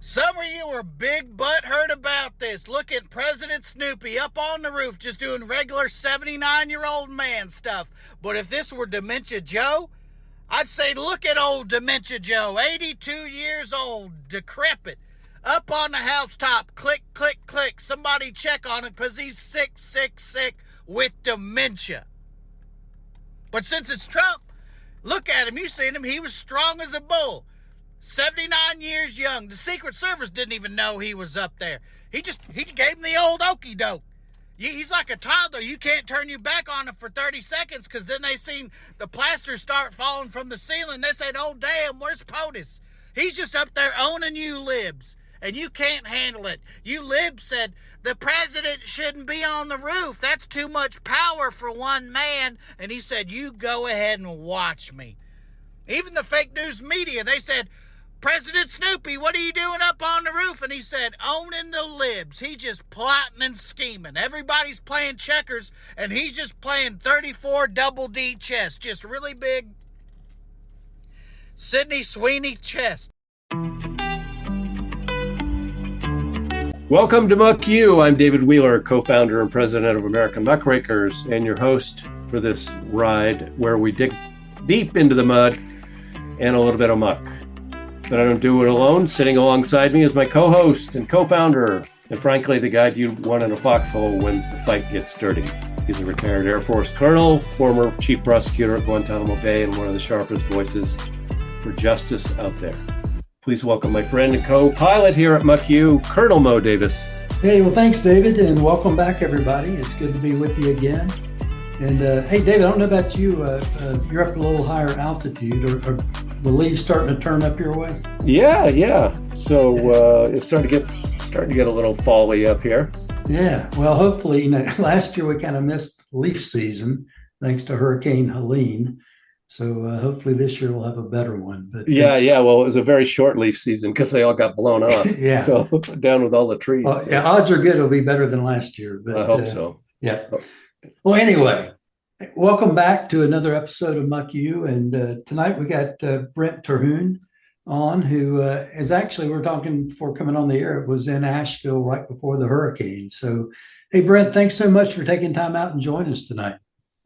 Some of you were big butthurt about this. Look at President Snoopy up on the roof just doing regular 79-year-old man stuff. But if this were Dementia Joe, I'd say look at old Dementia Joe, 82 years old, decrepit, up on the housetop, click, click, click. Somebody check on him because he's sick, sick, sick with dementia. But since it's Trump, look at him. You seen him. He was strong as a bull. 79 years young. The Secret Service didn't even know he was up there. He gave him the old okey doke. He's like a toddler. You can't turn your back on him for 30 seconds because then they seen the plaster start falling from the ceiling. They said, oh, damn, where's POTUS? He's just up there owning you libs, and you can't handle it. You libs said the president shouldn't be on the roof. That's too much power for one man. And he said, you go ahead and watch me. Even the fake news media, they said, President Snoopy, what are you doing up on the roof? And he said, owning the libs. He's just plotting and scheming. Everybody's playing checkers, and he's just playing 34 double D chess. Just really big Sydney Sweeney chess. Welcome to Muck You. I'm David Wheeler, co-founder and president of American Muckrakers, and your host for this ride where we dig deep into the mud and a little bit of muck. But I don't do it alone. Sitting alongside me is my co-host and co-founder, and frankly, the guy you'd want in a foxhole when the fight gets dirty. He's a retired Air Force colonel, former chief prosecutor at Guantanamo Bay, and one of the sharpest voices for justice out there. Please welcome my friend and co-pilot here at Muck You, Colonel Mo Davis. Hey, well, thanks, David, and welcome back, everybody. It's good to be with you again. And hey, David, I don't know about you. You're up a little higher altitude. Are the leaves starting to turn up your way? Yeah. So it's starting to get a little fally up here. Yeah. Well, hopefully, last year we kind of missed leaf season thanks to Hurricane Helene. So hopefully this year we'll have a better one. But yeah. Well, it was a very short leaf season because they all got blown off. Yeah. So down with all the trees. Yeah, odds are good it'll be better than last year. But I hope so. Yeah. Well, anyway, welcome back to another episode of Muck You. And tonight we got Brent Terhune on, who is actually, we're talking before coming on the air, it was in Asheville right before the hurricane. So, hey, Brent, thanks so much for taking time out and joining us tonight.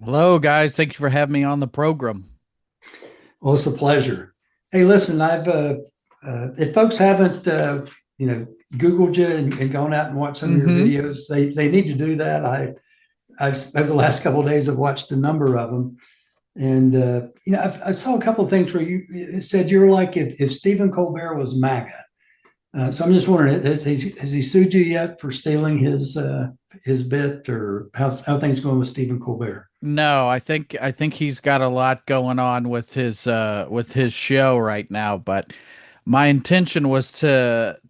Hello, guys. Thank you for having me on the program. Well, it's a pleasure. Hey, listen, I've if folks haven't Googled you and gone out and watched some of your videos, they need to do that. I've over the last couple of days, I've watched a number of them, and I saw a couple of things where you said you're like if Stephen Colbert was MAGA. So I'm just wondering, has he sued you yet for stealing his bit, or how things going with Stephen Colbert? No, I think he's got a lot going on with his show right now. But my intention was to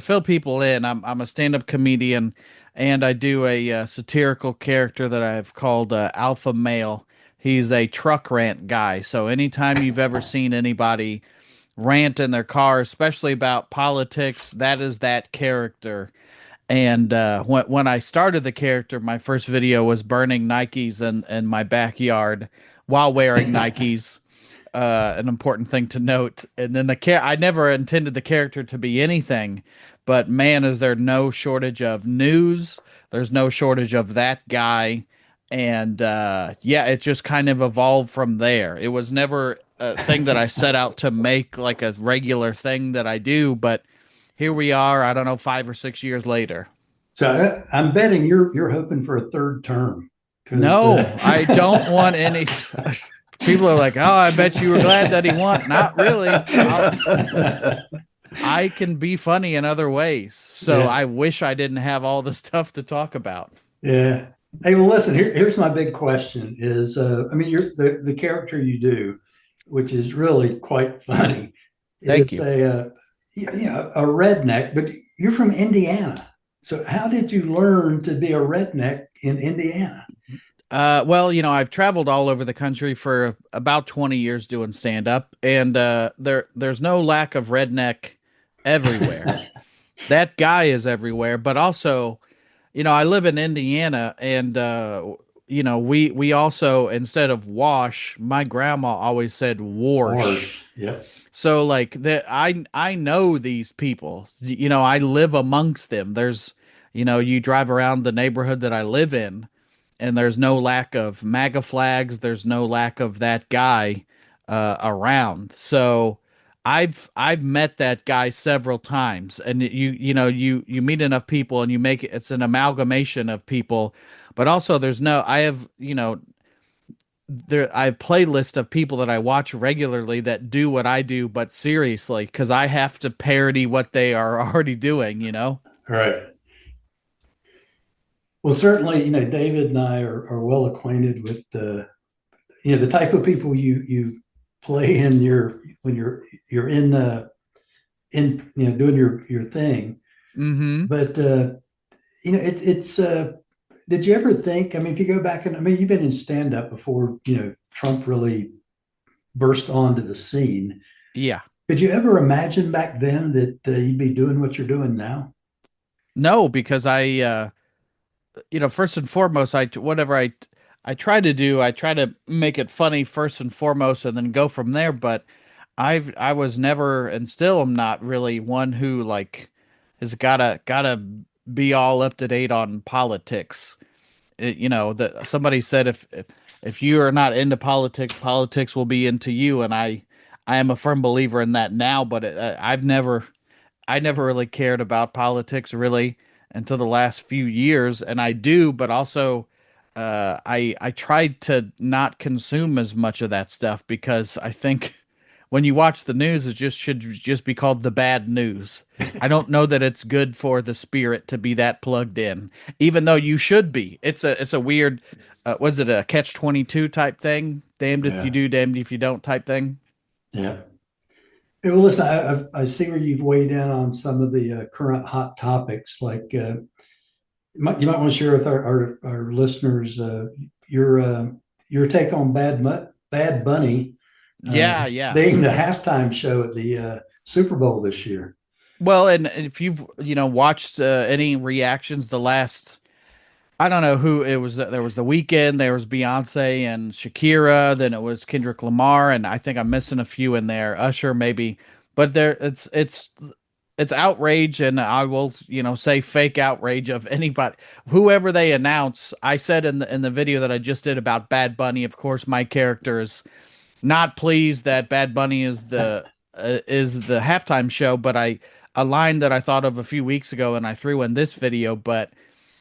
fill people in. I'm a stand-up comedian, and I do a satirical character that I've called Alpha Male. He's a truck rant guy. So anytime you've ever seen anybody rant in their car, especially about politics, that is that character. And when I started the character, my first video was burning Nikes in my backyard while wearing Nikes. An important thing to note. And then I never intended the character to be anything, but man, is there no shortage of news. There's no shortage of that guy. And it just kind of evolved from there. It was never a thing that I set out to make like a regular thing that I do, but here we are, I don't know, 5 or 6 years later. So I'm betting you're hoping for a third term. No, I don't want any. People are like, oh, I bet you were glad that he won. Not really. I can be funny in other ways. So I wish I didn't have all the stuff to talk about. Yeah. Hey, well, listen, here's my big question is, you're the character you do, which is really quite funny. Thank you. A redneck, but you're from Indiana. So how did you learn to be a redneck in Indiana? Well, I've traveled all over the country for about 20 years doing stand-up, and there's no lack of redneck everywhere. That guy is everywhere, but also, I live in Indiana, and we also, instead of wash, my grandma always said wash. Yeah. So like that I know these people. You know, I live amongst them. There's you know, you drive around the neighborhood that I live in and there's no lack of MAGA flags, there's no lack of that guy around. So I've met that guy several times and you know you meet enough people and you make it, it's an amalgamation of people, but also there's no I have you know there I have playlists of people that I watch regularly that do what I do, but seriously, because I have to parody what they are already doing, you know? Right. Well, certainly, David and I are well acquainted with the type of people you play in your when you're in doing your thing. Mm-hmm. But it's did you ever think? I mean, if you go back and I mean, you've been in stand up before. Trump really burst onto the scene. Yeah. Could you ever imagine back then that you'd be doing what you're doing now? No, because you know, first and foremost, whatever I try to do, I try to make it funny first and foremost, and then go from there. But I was never, and still am not really one who like has gotta be all up to date on politics. You know that somebody said if you are not into politics, politics will be into you, and I am a firm believer in that now. But I never really cared about politics really until the last few years, and I do, but also I tried to not consume as much of that stuff because I think when you watch the news, it just should just be called the bad news. I don't know that it's good for the spirit to be that plugged in, even though you should be. It's a weird, was it a catch-22 type thing? Damned if you Yeah, do, damned if you don't type thing. yeah. Hey, well, listen, I see where you've weighed in on some of the current hot topics. Like, you might want to share with our listeners your take on Bad Bunny Yeah, yeah. being the halftime show at the Super Bowl this year. Well, and if you've watched any reactions the last, I don't know who it was. There was The Weeknd, there was Beyonce and Shakira, then it was Kendrick Lamar, and I think I'm missing a few in there, Usher maybe. But there, it's outrage, and I will say fake outrage of anybody, whoever they announce. I said in the video that I just did about Bad Bunny, of course, my character is not pleased that Bad Bunny is the halftime show, but I a line that I thought of a few weeks ago and I threw in this video, but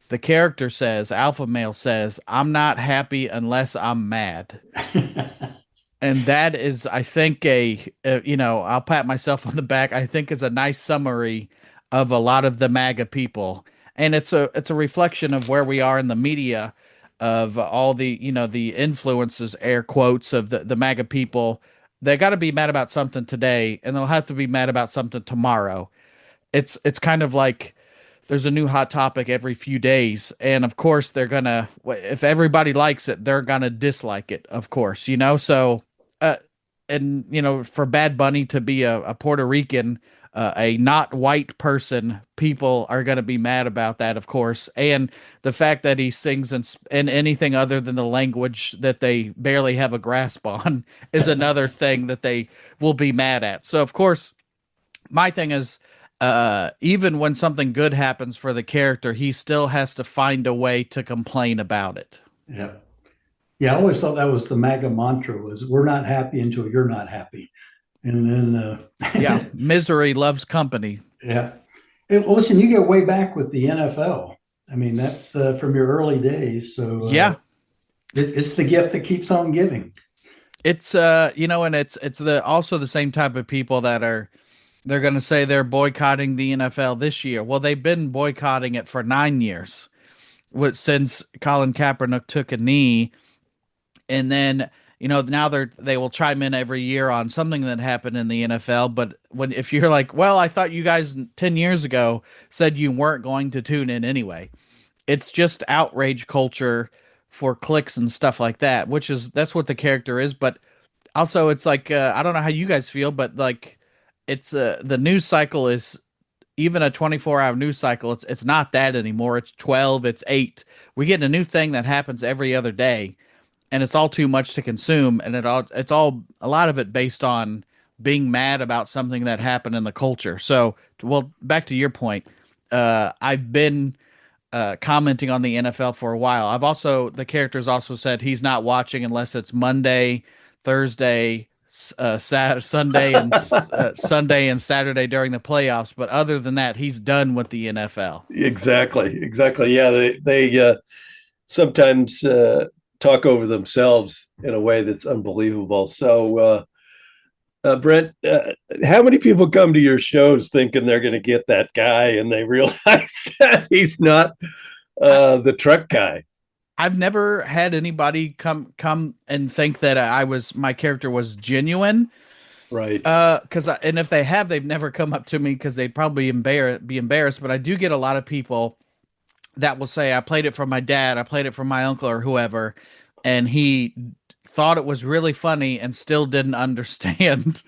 the character says, Alpha Male says, I'm not happy unless I'm mad. And that is, I think, I'll pat myself on the back. I think is a nice summary of a lot of the MAGA people, and it's a reflection of where we are in the media, of all the the influences, air quotes, of the MAGA people. They got to be mad about something today, and they'll have to be mad about something tomorrow. It's kind of like there's a new hot topic every few days, and of course they're gonna, if everybody likes it, they're gonna dislike it, of course, so uh and for Bad Bunny to be a Puerto Rican, a not white person, people are going to be mad about that, of course, and the fact that he sings in anything other than the language that they barely have a grasp on is another thing that they will be mad at. So of course my thing is, even when something good happens for the character, he still has to find a way to complain about it. Yeah. Yeah, I always thought that was the MAGA mantra was we're not happy until you're not happy. And then Yeah, misery loves company. yeah. Well, listen, you go way back with the NFL. I mean, that's from your early days. So Yeah, it's the gift that keeps on giving. it's and it's the also the same type of people that they're going to say they're boycotting the NFL this year. Well, they've been boycotting it for 9 years, since Colin Kaepernick took a knee, and then now they will chime in every year on something that happened in the NFL. But if you're like, well, I thought you guys 10 years ago said you weren't going to tune in anyway. It's just outrage culture for clicks and stuff like that, that's what the character is. But also it's like, I don't know how you guys feel, but like it's the news cycle is, even a 24-hour news cycle, it's not that anymore. It's 12, it's 8. We get a new thing that happens every other day, and it's all too much to consume, and it's all a lot of it based on being mad about something that happened in the culture. So, well, back to your point, I've been commenting on the NFL for a while. The character's also said he's not watching unless it's Monday, Thursday, Sunday and Saturday during the playoffs. But other than that, he's done with the NFL. Exactly. Yeah, they sometimes talk over themselves in a way that's unbelievable. So, Brent, how many people come to your shows thinking they're going to get that guy, and they realize that he's not the truck guy? I've never had anybody come and think that my character was genuine. Right. And if they have, they've never come up to me because they'd probably be embarrassed. But I do get a lot of people that will say, I played it for my dad, I played it for my uncle or whoever, and he thought it was really funny and still didn't understand.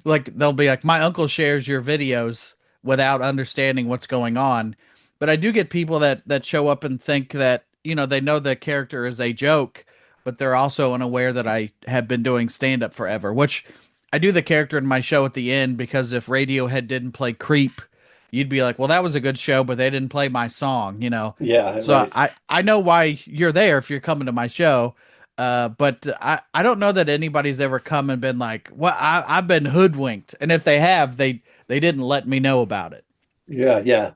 Like, they'll be like, my uncle shares your videos without understanding what's going on. But I do get people that show up and think that, they know the character is a joke, but they're also unaware that I have been doing stand-up forever, which I do the character in my show at the end, because if Radiohead didn't play Creep, you'd be like, well, that was a good show, but they didn't play my song, Yeah. So right. I know why you're there if you're coming to my show. But I don't know that anybody's ever come and been like, well, I've been hoodwinked. And if they have, they didn't let me know about it. Yeah.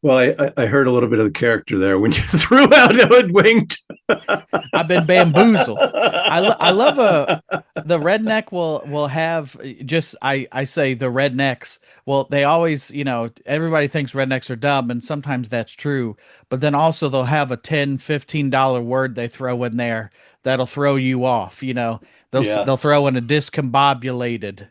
Well, I heard a little bit of the character there when you threw out hoodwinked. I've been bamboozled. I love the redneck will have just I say the rednecks. Well, they always, everybody thinks rednecks are dumb, and sometimes that's true. But then also they'll have a $10-15 word they throw in there that'll throw you off. They'll throw in a discombobulated,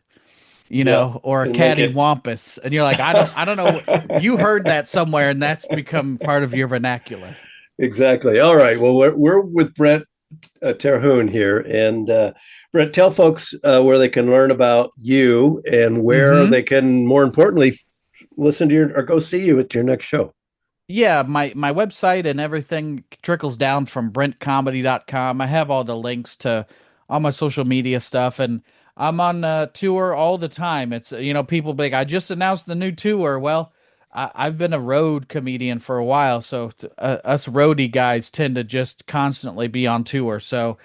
or a and make it cattywampus, and you're like, I don't know. You heard that somewhere, and that's become part of your vernacular. exactly. All right. Well, we're with Brent Terhune here, and Brent, tell folks where they can learn about you and where they can, more importantly, listen to or go see you at your next show. Yeah, my website and everything trickles down from brentcomedy.com. I have all the links to all my social media stuff, and I'm on tour all the time. It's, people be like, I just announced the new tour. Well, I've been a road comedian for a while, so us roadie guys tend to just constantly be on tour. So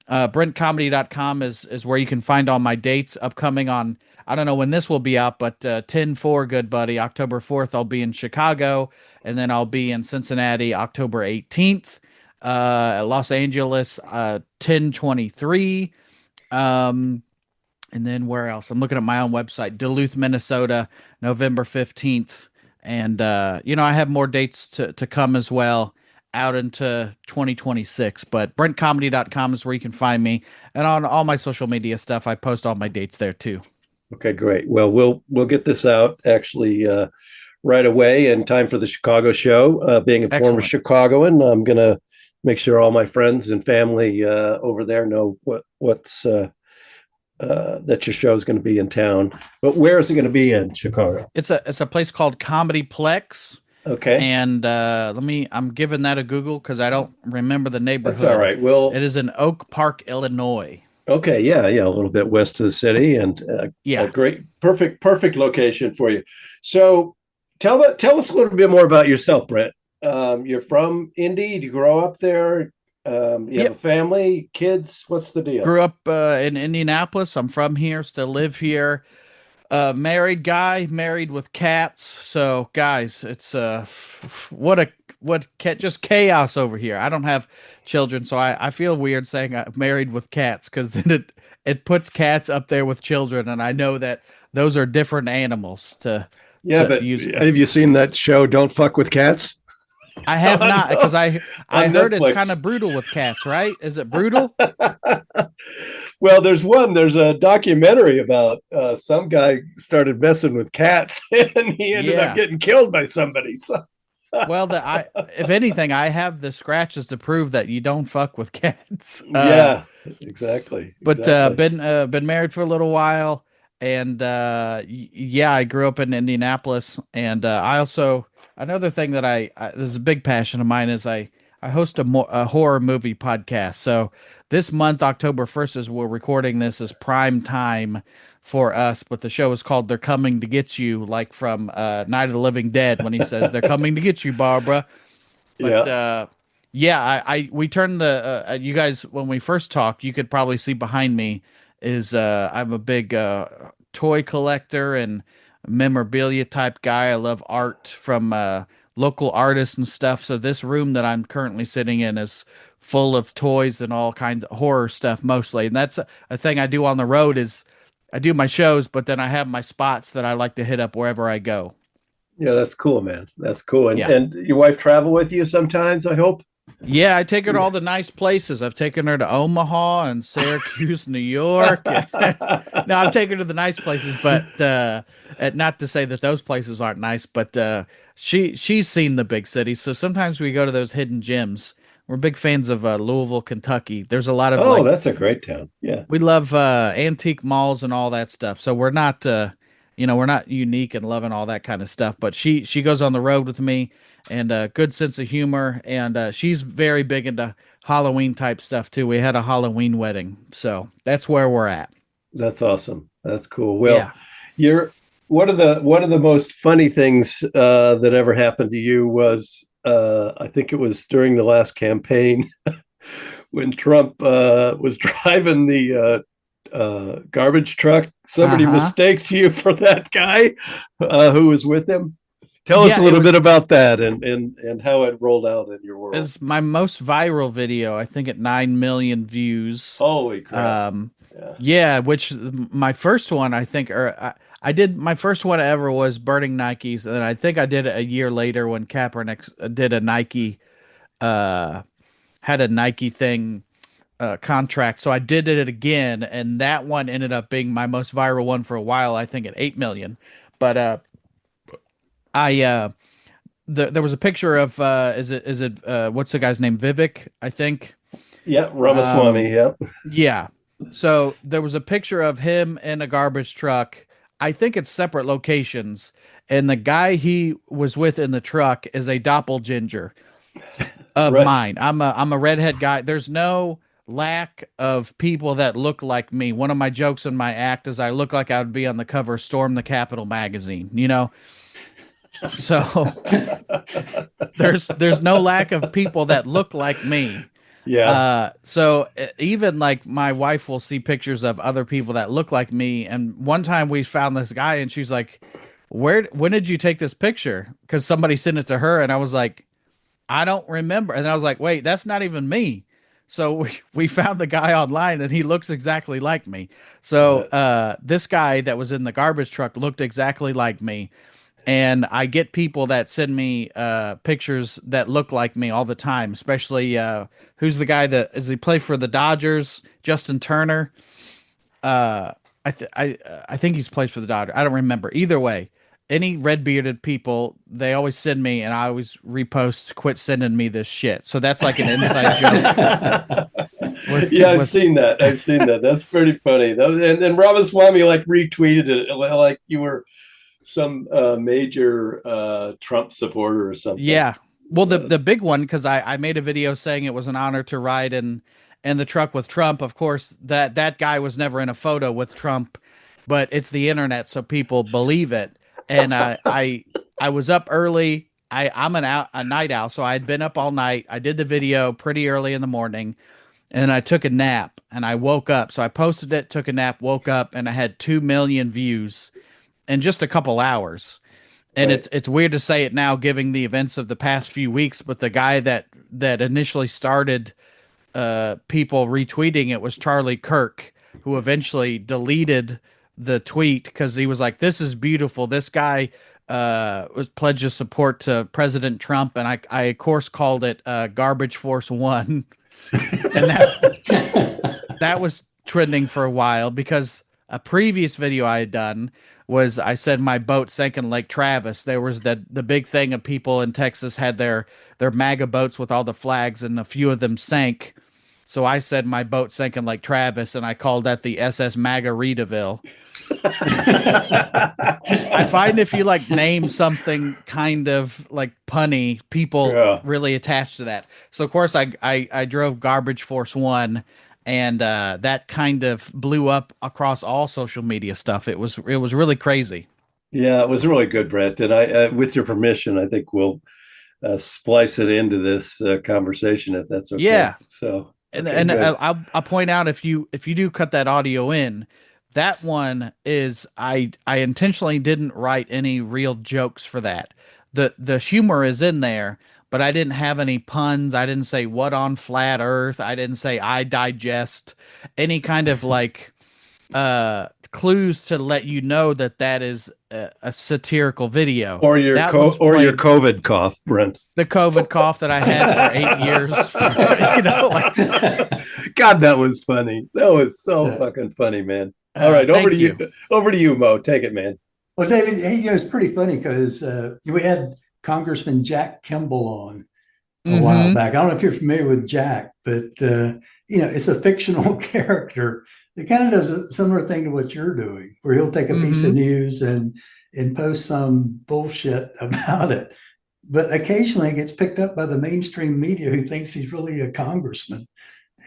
brentcomedy.com is where you can find all my dates upcoming on, I don't know when this will be out, but 10/4, good buddy, October 4th, I'll be in Chicago, and then I'll be in Cincinnati October 18th, Los Angeles 10/23, and then where else? I'm looking at my own website, Duluth, Minnesota, November 15th. And, I have more dates to come as well out into 2026. But BrentComedy.com is where you can find me. And on all my social media stuff, I post all my dates there too. Okay, great. Well, we'll get this out actually right away in time for the Chicago show. Being a former Chicagoan, I'm going to make sure all my friends and family over there know what's that your show is going to be in town. But where is it going to be in Chicago? It's a place called Comedy Plex. Okay. And I'm giving that a Google because I don't remember the neighborhood. That's all right. Well, it is in Oak Park, Illinois. Okay. Yeah. A little bit west of the city, and a great, perfect location for you. So tell us a little bit more about yourself, Brent. You're from Indy. Did you grow up there? You have a family, kids? What's the deal? Grew up in Indianapolis. I'm from here, still live here. Married guy, married with cats. So guys, it's just chaos over here. I don't have children, so I feel weird saying I'm married with cats, because then it puts cats up there with children, and I know that those are different animals to use. Have you seen that show, Don't Fuck with Cats? I have not, because I heard Netflix. It's kind of brutal with cats, right? Is it brutal? Well, there's a documentary about some guy started messing with cats and he ended up getting killed by somebody. So. Well, if anything, I have the scratches to prove that you don't fuck with cats. Yeah, exactly. But been married for a little while, and I grew up in Indianapolis, and I also. Another thing that this is a big passion of mine, is I host a horror movie podcast. So this month, October 1st, as we're recording this, is prime time for us, but the show is called "They're Coming to Get You," like from Night of the Living Dead when he says, "They're coming to get you, Barbara." But Yeah. yeah, we turned the you guys when we first talked, you could probably see behind me is I'm a big toy collector and memorabilia type guy. I love art from local artists and stuff. So this room that I'm currently sitting in is full of toys and all kinds of horror stuff mostly. And that's a thing I do on the road is I do my shows, but then I have my spots that I like to hit up wherever I go. Yeah, that's cool, man. That's cool. And Yeah. and your wife travel with you sometimes, I hope? Yeah, I take her to all the nice places. I've taken her to Omaha and Syracuse, New York. No, I've taken her to the nice places, but not to say that those places aren't nice, but she's seen the big cities. So sometimes we go to those hidden gems. We're big fans of Louisville, Kentucky. There's a lot of Oh, like that's a great town. Yeah. we love antique malls and all that stuff. So we're not we're not unique and loving all that kind of stuff, but she goes on the road with me and good sense of humor and she's very big into Halloween type stuff too. We had a Halloween wedding. So that's where we're at. That's awesome. That's cool. Well, Yeah. you're one of the most funny things that ever happened to you was I think it was during the last campaign when Trump was driving the garbage truck. Somebody Uh-huh. mistaked you for that guy who was with him. Tell us Yeah, a it little was- bit about that and how it rolled out in your world. It's my most viral video, I think at 9 million views. Holy crap. Yeah. Yeah, which my first one, I think, or I did my first one ever was burning Nikes, and then I think I did it a year later when Kaepernick did a Nike, had a Nike thing contract. So I did it again, and that one ended up being my most viral one for a while. I think at 8 million, but I there was a picture of is it what's the guy's name, Vivek, I think. Yeah, Ramaswamy, yeah. Yeah. So there was a picture of him in a garbage truck. I think it's separate locations. And the guy he was with in the truck is a doppelganger of Right. mine. I'm a redhead guy. There's no lack of people that look like me. One of my jokes in my act is I look like I would be on the cover of Storm the Capitol magazine, you know? So there's no lack of people that look like me. Yeah. So even like my wife will see pictures of other people that look like me. And one time we found this guy and she's like, when did you take this picture? Because somebody sent it to her. And I was like, I don't remember. And I was like, wait, that's not even me. So we found the guy online and he looks exactly like me. So this guy that was in the garbage truck looked exactly like me. And I get people that send me pictures that look like me all the time, especially who's the guy that is he play for the Dodgers, Justin Turner. I think he's plays for the Dodgers. I don't remember. Either way, any red bearded people, they always send me, and I always repost. Quit sending me this shit. So that's like an inside joke. Yeah, I've seen that. I've seen that. That's pretty funny. And then Ramaswamy like retweeted it like you were some major Trump supporter or something. Yeah. Well, the big one, because I made a video saying it was an honor to ride in the truck with Trump. Of course, that guy was never in a photo with Trump, but it's the internet, so people believe it. And I was up early. I'm a night owl, so I had been up all night. I did the video pretty early in the morning, and I took a nap, and I woke up. So I posted it, took a nap, woke up, and I had 2 million views in just a couple hours. And Right. it's weird to say it now, given the events of the past few weeks, but the guy that initially started people retweeting it was Charlie Kirk, who eventually deleted the tweet because he was like, "This is beautiful. This guy was pledged his support to President Trump," and I of course called it Garbage Force One, and that was trending for a while because a previous video I had done was I said my boat sank in Lake Travis. There was the big thing of people in Texas had their MAGA boats with all the flags, and a few of them sank. So I said my boat sank in Lake Travis, and I called that the SS MAGA Reedaville. I find if you like name something kind of like punny, people Yeah. really attach to that. So of course I drove Garbage Force One, and that kind of blew up across all social media stuff. It was really crazy. Yeah, it was really good, Brent. And with your permission, I think we'll splice it into this conversation if that's okay. Yeah, So, and okay, good. I'll point out, if you do cut that audio in, that one is I intentionally didn't write any real jokes for that. The humor is in there, but I didn't have any puns. I didn't say what on flat earth. I didn't say I digest any kind of like clues to let you know that that is a satirical video. Or your That one's or your played COVID cough, Brent. the COVID cough that I had for 8 years. God, that was funny. That was so Yeah. fucking funny, man. All right, over Thank to you. you. Over to you, Mo. Take it, man. Well, David, hey, it's pretty funny because we had Congressman Jack Kimball on a while Mm-hmm. back. I don't know if you're familiar with Jack, but it's a fictional character that kind of does a similar thing to what you're doing, where he'll take a piece of Mm-hmm. news and post some bullshit about it. But occasionally it gets picked up by the mainstream media who thinks he's really a congressman,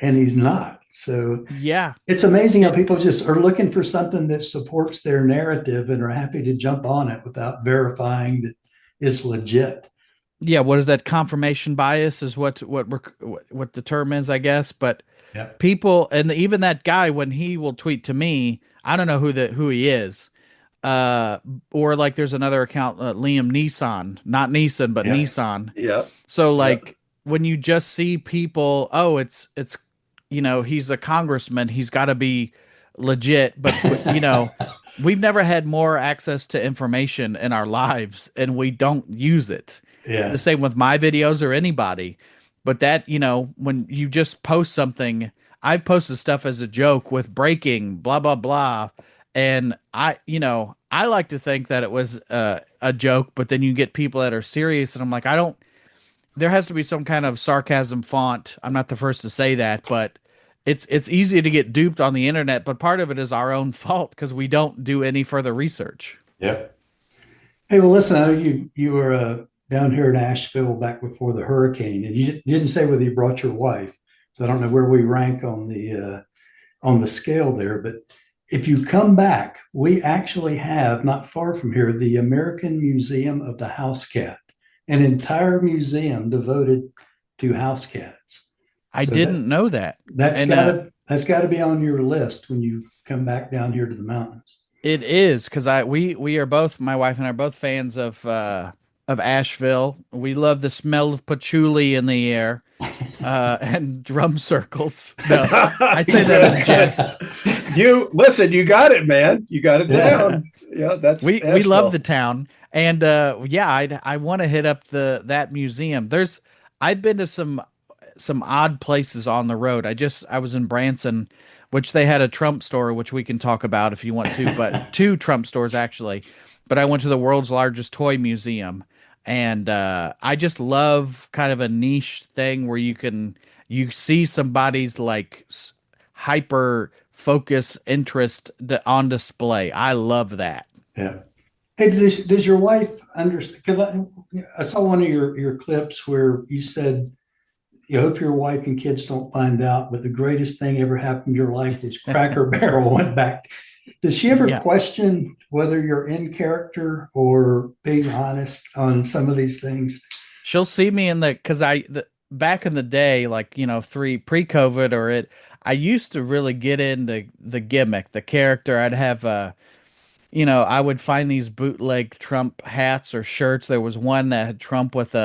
and he's not. So Yeah. it's amazing how people just are looking for something that supports their narrative and are happy to jump on it without verifying that it's legit. Yeah. What is that? Confirmation bias is what the term is, I guess. But Yeah. people, and even that guy, when he will tweet to me, I don't know who he is. Uh, or like there's another account, Liam Neeson, not Neeson, but Yeah. Neeson. Yeah. So Yeah. like when you just see people, oh, it's he's a congressman, he's got to be legit, but we've never had more access to information in our lives and we don't use it. The Yeah. same with my videos or anybody. But that, when you just post something, I've posted stuff as a joke with breaking, blah, blah, blah. And I like to think that it was a joke, but then you get people that are serious. And I'm like, there has to be some kind of sarcasm font. I'm not the first to say that, but it's easy to get duped on the internet. But part of it is our own fault because we don't do any further research. Yeah. Hey, well, listen, I know you were down here in Asheville back before the hurricane, and you didn't say whether you brought your wife, so I don't know where we rank on the scale there. But if you come back, we actually have not far from here the American Museum of the House Cat, an entire museum devoted to house cats. I So didn't know that. that's And got to be on your list when you come back down here to the mountains. it is because we are both, my wife and I are both fans of Asheville. We love the smell of patchouli in the air, and drum circles. No, I say that in jest. You listen, you got it, man. You got it Yeah. down. Yeah, that's We Asheville. love the town, and I want to hit up that museum. I've been to some odd places on the road. I was in Branson, which they had a Trump store, which we can talk about if you want to, but two Trump stores actually. But I went to the world's largest toy museum, and I just love kind of a niche thing where you see somebody's like hyper focus interest on display. I love that. Yeah. Hey, does your wife understand? Because I saw one of your clips where you said you hope your wife and kids don't find out, but the greatest thing ever happened in your life was Cracker Barrel went back. Does she ever Yeah. question whether you're in character or being honest on some of these things? She'll see me because back in the day, like, pre-COVID I used to really get into the gimmick, the character. I'd have, I would find these bootleg Trump hats or shirts. There was one that had Trump with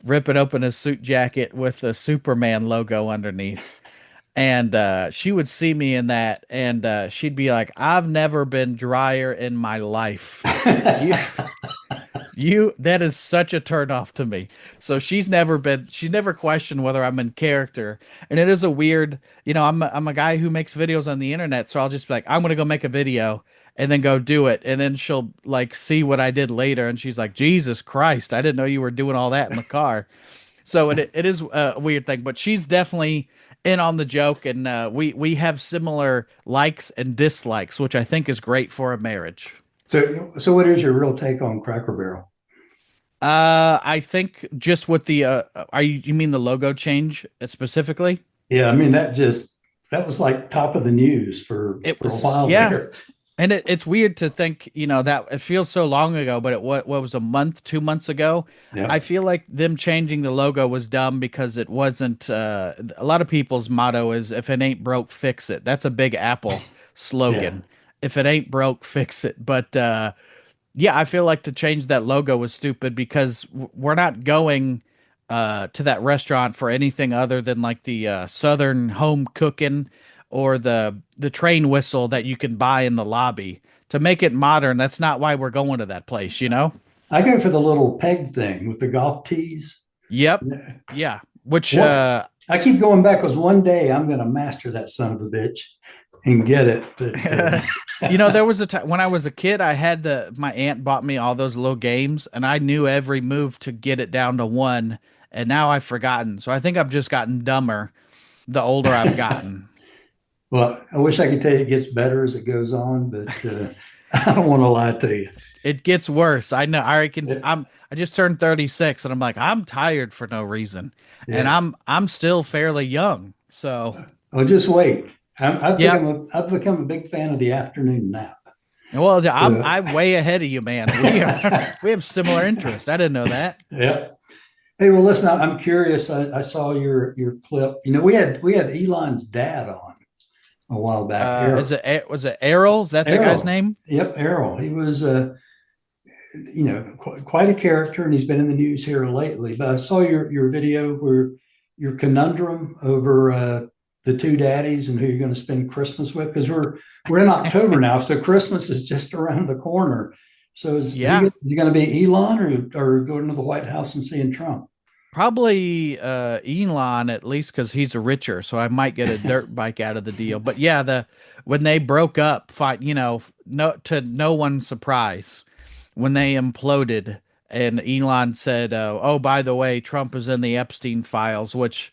ripping open a suit jacket with a Superman logo underneath. And she would see me in that, and she'd be like, "I've never been drier in my life." That is such a turn off to me. So she's never questioned whether I'm in character. And it is a weird, I'm a guy who makes videos on the internet. So I'll just be like, I'm going to go make a video and then go do it. And then she'll like see what I did later. And she's like, Jesus Christ, I didn't know you were doing all that in the car. So it is a weird thing, but she's definitely in on the joke. And we have similar likes and dislikes, which I think is great for a marriage. So what is your real take on Cracker Barrel? I think just with the you mean the logo change specifically? Yeah, I mean that just that was like top of the news for It a was, while yeah. there. And it's weird to think, that it feels so long ago, but what was a month, 2 months ago? Yeah. I feel like them changing the logo was dumb because it wasn't. A lot of people's motto is "If it ain't broke, fix it." That's a big Apple Yeah. slogan. If it ain't broke, fix it. But yeah, I feel like to change that logo was stupid because we're not going to that restaurant for anything other than like the Southern home cooking or the train whistle that you can buy in the lobby. To make it modern, that's not why we're going to that place, you know? I go for the little peg thing with the golf tees. Yep. Yeah. Which What I keep going back because one day I'm going to master that son of a bitch and get it. But there was a time when I was a kid, I had my aunt bought me all those little games and I knew every move to get it down to one, and now I've forgotten. So I think I've just gotten dumber the older I've gotten. well, I wish I could tell you it gets better as it goes on, but I don't want to lie to you. It gets worse. I know. Yeah. I just turned 36 and I'm like, I'm tired for no reason. And Yeah. I'm still fairly young. So, Oh, just wait. yeah. I've become a big fan of the afternoon nap. Well, So, I'm way ahead of you, man. We have similar interests. I didn't know that. yeah. Hey, well, listen, I'm curious. I saw your clip. We had Elon's dad on a while back. Was it Errol? Is that the guy's Errol. name? Yep, Errol. He was quite a character, and he's been in the news here lately. But I saw your video where your conundrum over the two daddies and who you're going to spend Christmas with, because we're in October now, so Christmas is just around the corner. So is Yeah. he going to be Elon or going to the White House and seeing Trump? Probably Elon, at least because he's richer, so I might get a dirt bike out of the deal. But yeah, when they broke up, to no one's surprise, when they imploded, and Elon said, "Oh, by the way, Trump is in the Epstein files," which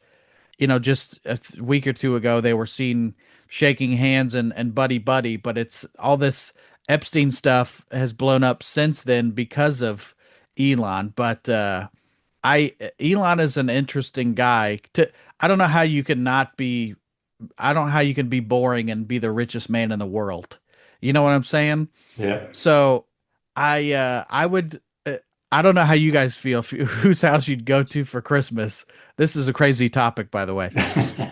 just a week or two ago they were seen shaking hands and buddy buddy, but it's all this Epstein stuff has blown up since then because of Elon. But I Elon is an interesting guy. I don't know how you can not be. I don't know how you can be boring and be the richest man in the world. You know what I'm saying? Yeah. So I would. I don't know how you guys feel. Whose house you'd go to for Christmas? This is a crazy topic, by the way.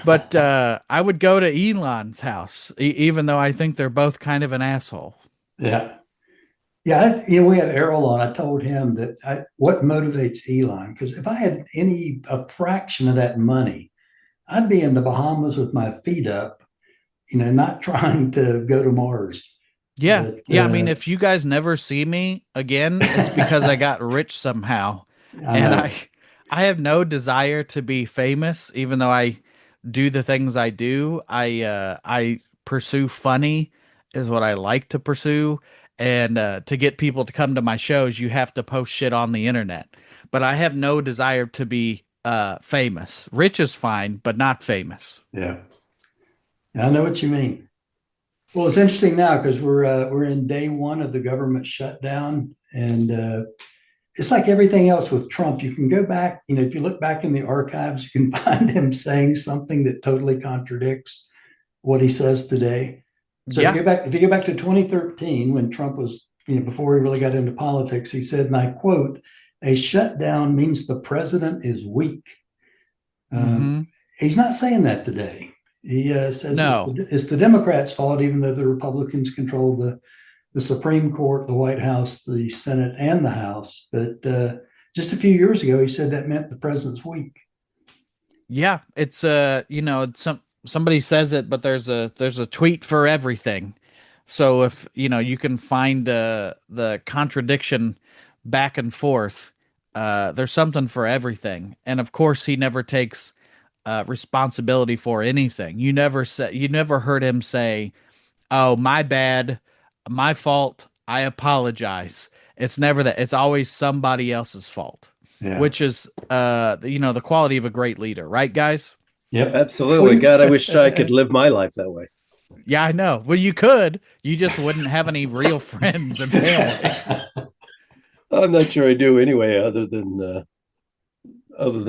But I would go to Elon's house, even though I think they're both kind of an asshole. Yeah. Yeah, we had Errol on. I told him that what motivates Elon, because if I had a fraction of that money, I'd be in the Bahamas with my feet up, not trying to go to Mars. Yeah. But, Yeah. I mean, if you guys never see me again, it's because I got rich somehow. I And know. I have no desire to be famous, even though I do the things I do. I pursue funny is what I like to pursue. And to get people to come to my shows, you have to post shit on the internet. But I have no desire to be famous. Rich is fine, but not famous. Yeah, I know what you mean. Well, it's interesting now because we're in day one of the government shutdown, and it's like everything else with Trump. You can go back, if you look back in the archives, you can find him saying something that totally contradicts what he says today. So Yeah. if you go back to 2013, when Trump was, before he really got into politics, he said, and I quote, "A shutdown means the president is weak." Hmm. He's not saying that today. He says No. it's the Democrats' fault, even though the Republicans control the Supreme Court, the White House, the Senate, and the House. But just a few years ago, he said that meant the president's weak. Yeah, it's somebody says it, but there's a tweet for everything. So if you can find the contradiction back and forth, there's something for everything. And of course, he never takes responsibility for anything. You never heard him say, "Oh, my bad, my fault, I apologize." It's never that. It's always somebody else's fault, Yeah. which is the quality of a great leader, right, guys? Yep. Absolutely. God, I wish I could live my life that way. Yeah, I know. Well, you could. You just wouldn't have any real friends and family. I'm not sure I do anyway, other than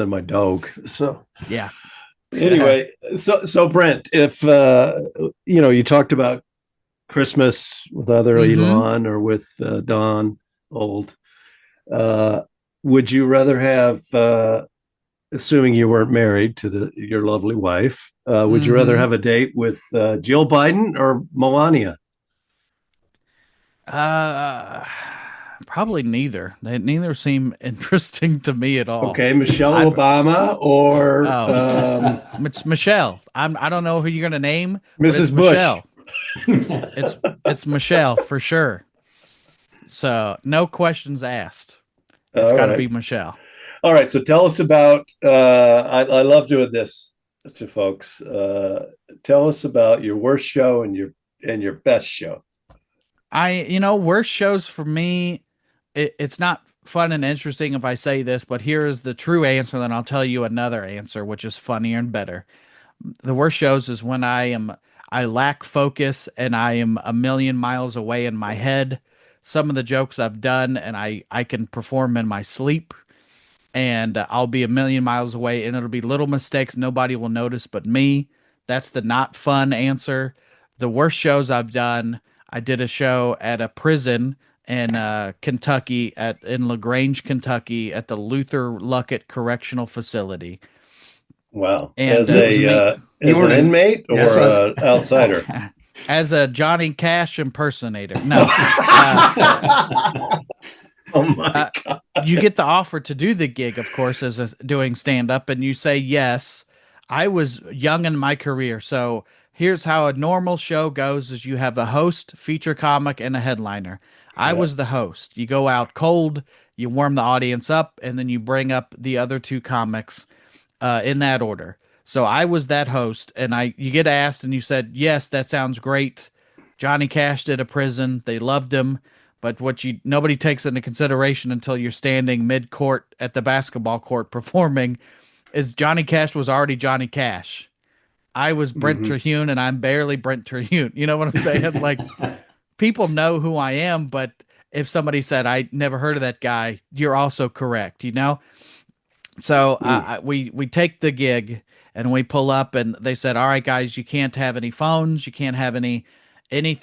my dog. So Yeah. Anyway, so Brent, if you talked about Christmas with either Elon or with Don Old, would you rather have, assuming you weren't married to your lovely wife, would you rather have a date with Jill Biden or Melania? Probably neither. They neither seem interesting to me at all. Okay, Michelle Obama or it's Michelle. I don't know who you're gonna name. Mrs. Bush. Michelle. it's Michelle for sure. So no questions asked. It's got to be Michelle. All right. So tell us about. I love doing this to folks. Tell us about your worst show and your best show. Worst shows for me. It's not fun and interesting if I say this, but here is the true answer. Then I'll tell you another answer, which is funnier and better. The worst shows is when I lack focus and I am a million miles away in my head. Some of the jokes I've done and I can perform in my sleep, and I'll be a million miles away and it'll be little mistakes nobody will notice but me. That's the not fun answer. The worst shows I've done, I did a show at a prison in Kentucky, in LaGrange, Kentucky, at the Luther Luckett Correctional Facility. Wow! And as an inmate or an outsider? As a Johnny Cash impersonator. No. Oh my God! You get the offer to do the gig, of course, doing stand up, and you say yes. I was young in my career, so here's how a normal show goes: is you have a host, feature comic, and a headliner. I was the host. You go out cold, you warm the audience up, and then you bring up the other two comics in that order. So I was that host, and you get asked, and you said, yes, that sounds great. Johnny Cash did a prison. They loved him. But nobody takes into consideration until you're standing mid-court at the basketball court performing is Johnny Cash was already Johnny Cash. I was Brent Terhune, and I'm barely Brent Terhune. You know what I'm saying? Like, people know who I am, but if somebody said, I never heard of that guy, you're also correct, you know? So we take the gig, and we pull up, and they said, all right, guys, you can't have any phones. You can't have any,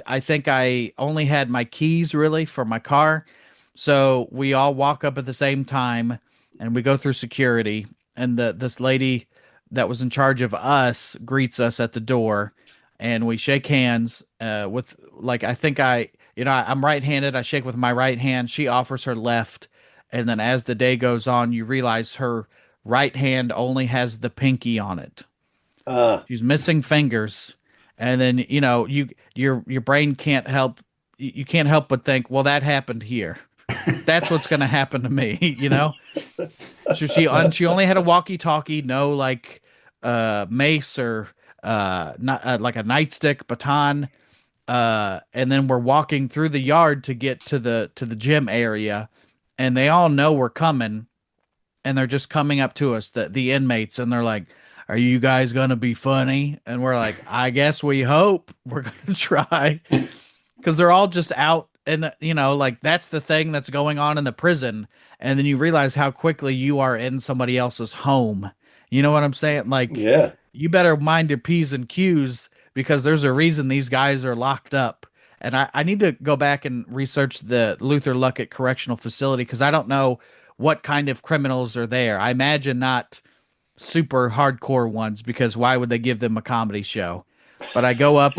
I think I only had my keys, really, for my car. So we all walk up at the same time, and we go through security, and this lady that was in charge of us greets us at the door, and we shake hands with, like, I think I'm right-handed. I shake with my right hand. She offers her left. And then as the day goes on, you realize her right hand only has the pinky on it. She's missing fingers. And then, your brain can't help. You can't help but think, well, that happened here. That's what's going to happen to me, you know? So she only had a walkie-talkie, no mace or not like a nightstick, baton. And then we're walking through the yard to get to the gym area, and they all know we're coming, and they're just coming up to us, the inmates, and they're like, are you guys going to be funny? And we're like, I guess we hope. We're going to try. Because they're all just out, and that's the thing that's going on in the prison. And then you realize how quickly you are in somebody else's home. You know what I'm saying? Like, yeah, you better mind your P's and Q's, because there's a reason these guys are locked up. And I need to go back and research the Luther Luckett Correctional Facility, because I don't know what kind of criminals are there. I imagine not super hardcore ones, because why would they give them a comedy show? But I go up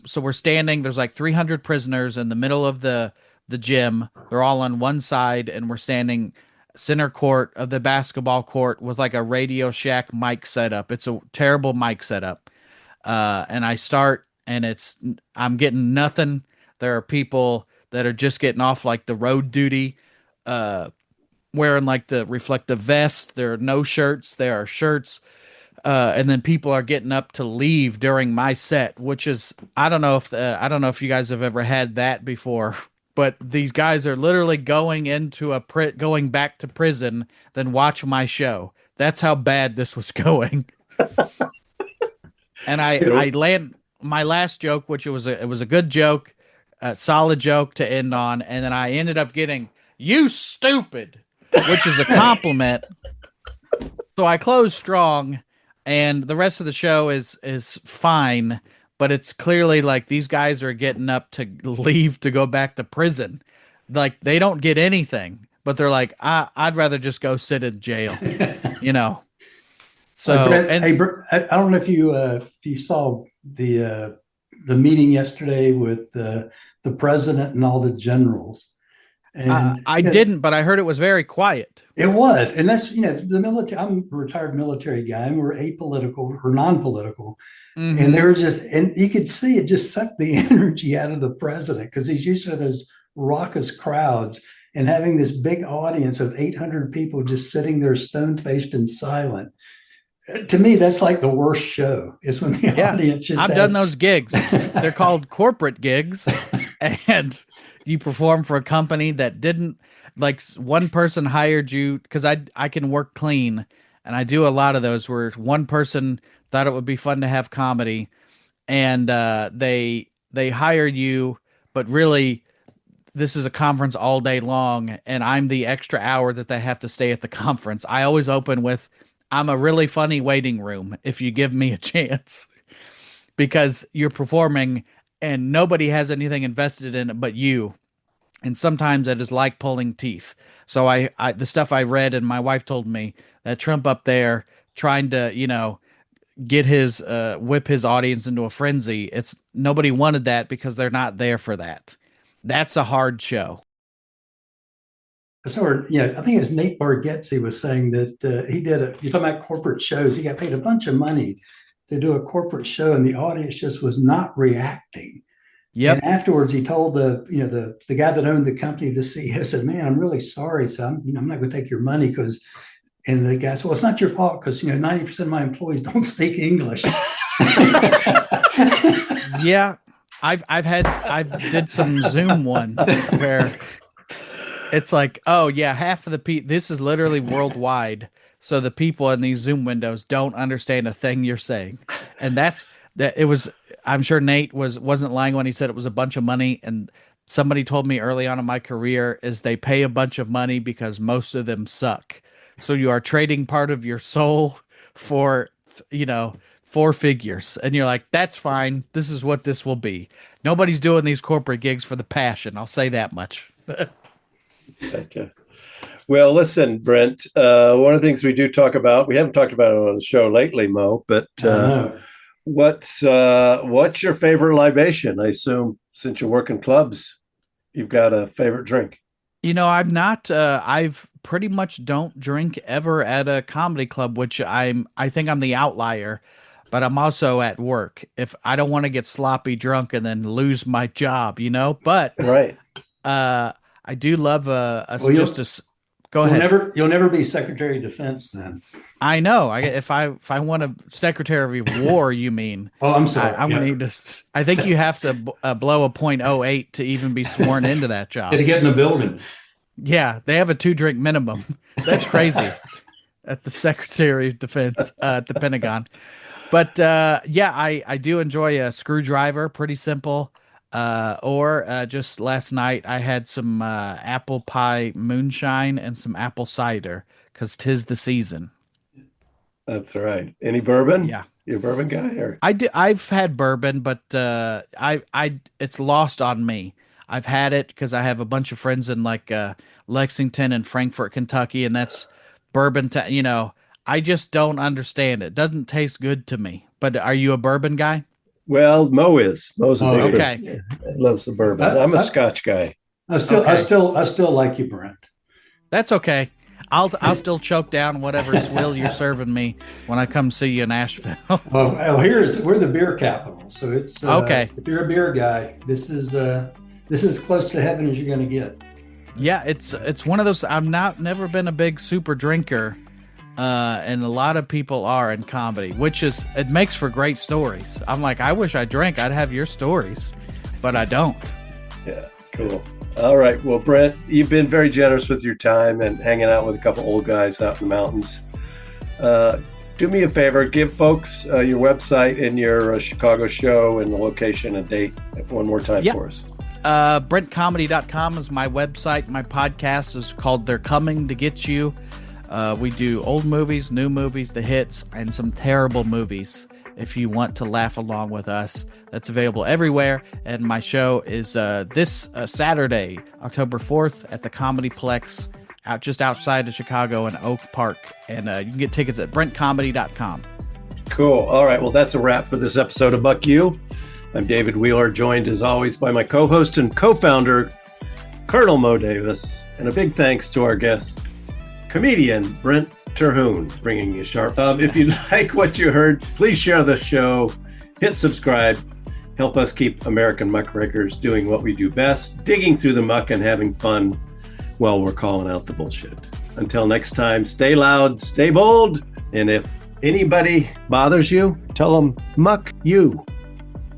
so we're standing, there's like 300 prisoners in the middle of the gym. They're all on one side, and we're standing center court of the basketball court with like a Radio Shack mic setup. It's a terrible mic setup. And I start, and I'm getting nothing. There are people that are just getting off like the road duty, wearing like the reflective vest. There are no shirts. There are shirts. And then people are getting up to leave during my set, which is, I don't know if you guys have ever had that before, but these guys are literally going back to prison, then watch my show. That's how bad this was going. And I land my last joke, which it was a good joke, a solid joke to end on. And then I ended up getting, you stupid, which is a compliment. So I close strong, and the rest of the show is fine, but it's clearly like these guys are getting up to leave to go back to prison. Like they don't get anything, but they're like, I'd rather just go sit in jail, you know. So Brent, and I don't know if you saw the meeting yesterday with the president and all the generals. And I didn't, but I heard it was very quiet. it was, and that's the military. I'm a retired military guy, and we're apolitical or non-political, and they were and you could see it just sucked the energy out of the president because he's used to those raucous crowds, and having this big audience of 800 people just sitting there stone-faced and silent. To me, that's like the worst show. Is when the audience just. I've done those gigs. They're called corporate gigs, and you perform for a company that didn't like one person hired you because I can work clean, and I do a lot of those where one person thought it would be fun to have comedy, and they hire you, but really this is a conference all day long, and I'm the extra hour that they have to stay at the conference. I always open with, I'm a really funny waiting room if you give me a chance, because you're performing and nobody has anything invested in it but you. And sometimes it is like pulling teeth. So I the stuff I read and my wife told me that Trump up there trying to, get his whip his audience into a frenzy. It's nobody wanted that because they're not there for that. That's a hard show. So, I think it was Nate Bargatze was saying that you're talking about corporate shows. He got paid a bunch of money to do a corporate show, and the audience just was not reacting. Yep. And afterwards, he told the guy that owned the company, the CEO, said, "Man, I'm really sorry. So I'm not going to take your money because." And the guy said, "Well, it's not your fault because 90% of my employees don't speak English." Yeah, I did some Zoom ones where it's like, oh yeah, half of the people. This is literally worldwide, so the people in these Zoom windows don't understand a thing you're saying, and that it was. I'm sure Nate wasn't lying when he said it was a bunch of money. And somebody told me early on in my career is they pay a bunch of money because most of them suck. So you are trading part of your soul for, 4 figures. And you're like, that's fine. This is what this will be. Nobody's doing these corporate gigs for the passion. I'll say that much. Okay. Well, listen, Brent, one of the things we do talk about, we haven't talked about it on the show lately, Mo, but what's your favorite libation? I assume since you work in clubs, you've got a favorite drink. I'm not, I've pretty much don't drink ever at a comedy club, which I think I'm the outlier, but I'm also at work. If I don't want to get sloppy drunk and then lose my job, but right. I do love go ahead. You'll never be Secretary of Defense then. I know. If I want a Secretary of War, you mean? Oh, I'm sorry. I'm gonna need to. I think you have to blow a .08 to even be sworn into that job. To get in the building. Yeah, they have a 2-drink minimum. That's crazy at the Secretary of Defense at the Pentagon. But I do enjoy a screwdriver. Pretty simple. Or just last night I had some apple pie moonshine and some apple cider because 'tis the season. That's right. Any bourbon? Yeah. You a bourbon guy? Or? I've had bourbon, but it's lost on me. I've had it because I have a bunch of friends in Lexington and Frankfort, Kentucky, and that's bourbon. I just don't understand it. Doesn't taste good to me. But are you a bourbon guy? Well, Mo's a big okay. Yeah, loves the bourbon. I'm a Scotch guy. I still like you, Brent. That's okay. I'll still choke down whatever swill you're serving me when I come see you in Asheville. Well, we're the beer capital, so it's okay. If you're a beer guy, this is as close to heaven as you're going to get. Yeah, it's one of those. Never been a big super drinker, and a lot of people are in comedy, it makes for great stories. I'm like, I wish I drank. I'd have your stories, but I don't. Yeah, cool. All right. Well, Brent, you've been very generous with your time and hanging out with a couple old guys out in the mountains. Do me a favor, give folks your website and your Chicago show and the location and date one more time for us. BrentComedy.com is my website. My podcast is called They're Coming to Get You. We do old movies, new movies, the hits, and some terrible movies. If you want to laugh along with us, that's available everywhere. And my show is this Saturday, October 4th at the Comedy Plex, just outside of Chicago in Oak Park. And you can get tickets at brentcomedy.com. Cool. All right. Well, that's a wrap for this episode of Muck You. I'm David Wheeler, joined as always by my co-host and co-founder, Colonel Mo Davis. And a big thanks to our guest, comedian Brent Terhune, bringing you sharp. If you like what you heard, please share the show, hit subscribe, help us keep American muckrakers doing what we do best, digging through the muck and having fun while we're calling out the bullshit. Until next time, stay loud, stay bold, and if anybody bothers you, tell them, Muck You.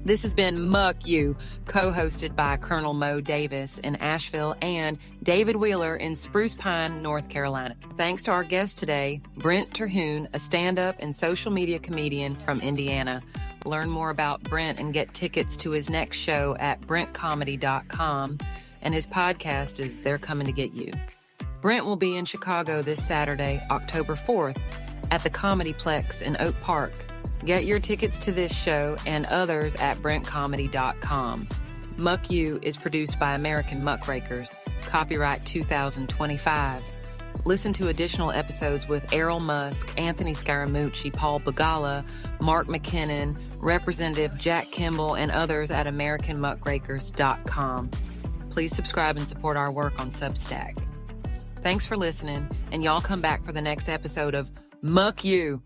This has been Muck You, co-hosted by Colonel Mo Davis in Asheville and David Wheeler in Spruce Pine, North Carolina. Thanks to our guest today, Brent Terhune, a stand-up and social media comedian from Indiana. Learn more about Brent and get tickets to his next show at brentcomedy.com, and his podcast is They're Coming to Get You. Brent will be in Chicago this Saturday, October 4th, at the Comedy Plex in Oak Park. Get your tickets to this show and others at brentcomedy.com. Muck You is produced by American Muckrakers. Copyright 2025. Listen to additional episodes with Errol Musk, Anthony Scaramucci, Paul Bagala, Mark McKinnon, Representative Jack Kimball, and others at AmericanMuckrakers.com. Please subscribe and support our work on Substack. Thanks for listening, and y'all come back for the next episode of Muck You.